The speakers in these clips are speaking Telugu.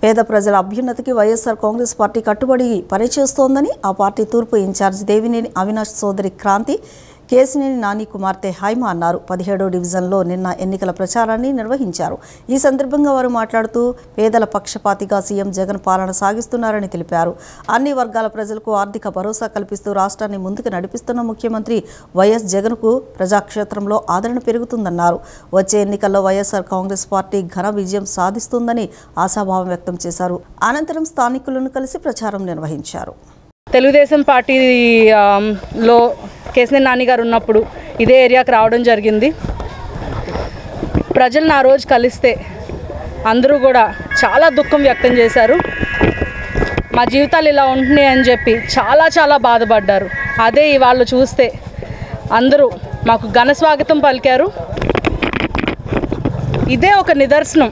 పేద ప్రజల అభ్యున్నతికి వైఎస్ఆర్ కాంగ్రెస్ పార్టీ కట్టుబడి పనిచేస్తోందని ఆ పార్టీ తూర్పు ఇన్ఛార్జ్ దేవినేని అవినాష్ సోదరి క్రాంతి కేసినేని నాని కుమార్తె హైమ అన్నారు. 17వ డివిజన్లో నిన్న ఎన్నికల ప్రచారాన్ని నిర్వహించారు. ఈ సందర్భంగా వారు మాట్లాడుతూ పేదల పక్షపాతిగా సీఎం జగన్ పాలన సాగిస్తున్నారని తెలిపారు. అన్ని వర్గాల ప్రజలకు ఆర్థిక భరోసా కల్పిస్తూ రాష్ట్రాన్ని ముందుకు నడిపిస్తున్న ముఖ్యమంత్రి వైఎస్ జగన్కు ప్రజాక్షేత్రంలో ఆదరణ పెరుగుతుందన్నారు. వచ్చే ఎన్నికల్లో వైఎస్ఆర్ కాంగ్రెస్ పార్టీ ఘన విజయం సాధిస్తుందని ఆశాభావం వ్యక్తం చేశారు. అనంతరం స్థానికులను కలిసి ప్రచారం నిర్వహించారు. తెలుగుదేశం పార్టీలో కేసినేని నాని గారు ఉన్నప్పుడు ఇదే ఏరియాకి రావడం జరిగింది. ప్రజలను ఆ రోజు కలిస్తే అందరూ కూడా చాలా దుఃఖం వ్యక్తం చేశారు. మా జీవితాలు ఇలా ఉంటున్నాయి అని చెప్పి చాలా బాధపడ్డారు. అదే ఇవాళ చూస్తే అందరూ మాకు ఘన స్వాగతం పలికారు. ఇదే ఒక నిదర్శనం.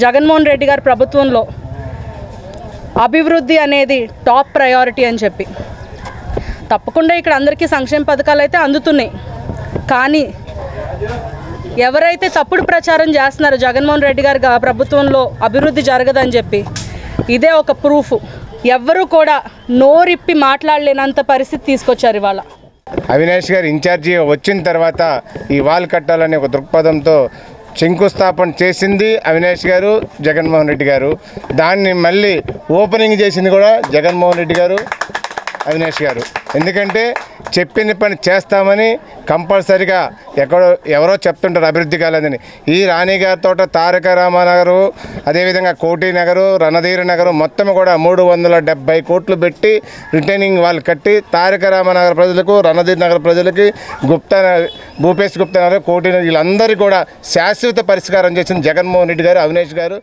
జగన్మోహన్ రెడ్డి గారి ప్రభుత్వంలో అభివృద్ధి అనేది టాప్ ప్రయారిటీ అని చెప్పి తప్పకుండా ఇక్కడ అందరికీ సంక్షేమ పథకాలు అయితే అందుతున్నాయి. కానీ ఎవరైతే తప్పుడు ప్రచారం చేస్తున్నారో జగన్మోహన్ రెడ్డి గారి ప్రభుత్వంలో అభివృద్ధి జరగదని చెప్పి ఇదే ఒక ప్రూఫ్. ఎవ్వరూ కూడా నోరిప్పి మాట్లాడలేనంత పరిస్థితి తీసుకొచ్చారు ఇవాళ. అవినాష్ గారు ఇన్ఛార్జి వచ్చిన తర్వాత ఈ వాల్ కట్టాలనే ఒక దృక్పథంతో శంకుస్థాపన చేసింది అవినాష్ గారు, జగన్మోహన్ రెడ్డి గారు. దాన్ని మళ్ళీ ఓపెనింగ్ చేసింది కూడా జగన్మోహన్ రెడ్డి గారు, అవినాష్ గారు. ఎందుకంటే చెప్పిన పని చేస్తామని కంపల్సరిగా ఎవరో చెప్తుంటారు అభివృద్ధి కాలేదని. ఈ రాణిగారి తోట, తారక రామనగరు, అదేవిధంగా కోటి నగరు, రణధీర నగరు మొత్తం కూడా 370 కోట్లు పెట్టి రిటైనింగ్ వాళ్ళు కట్టి తారక రామనగర్ ప్రజలకు, రణధీర నగర్ ప్రజలకి, భూపేశ్ గుప్తా నగర్, కోటి వీళ్ళందరికీ కూడా శాశ్వత పరిష్కారం చేసింది జగన్మోహన్ రెడ్డి గారు, అవినాష్ గారు.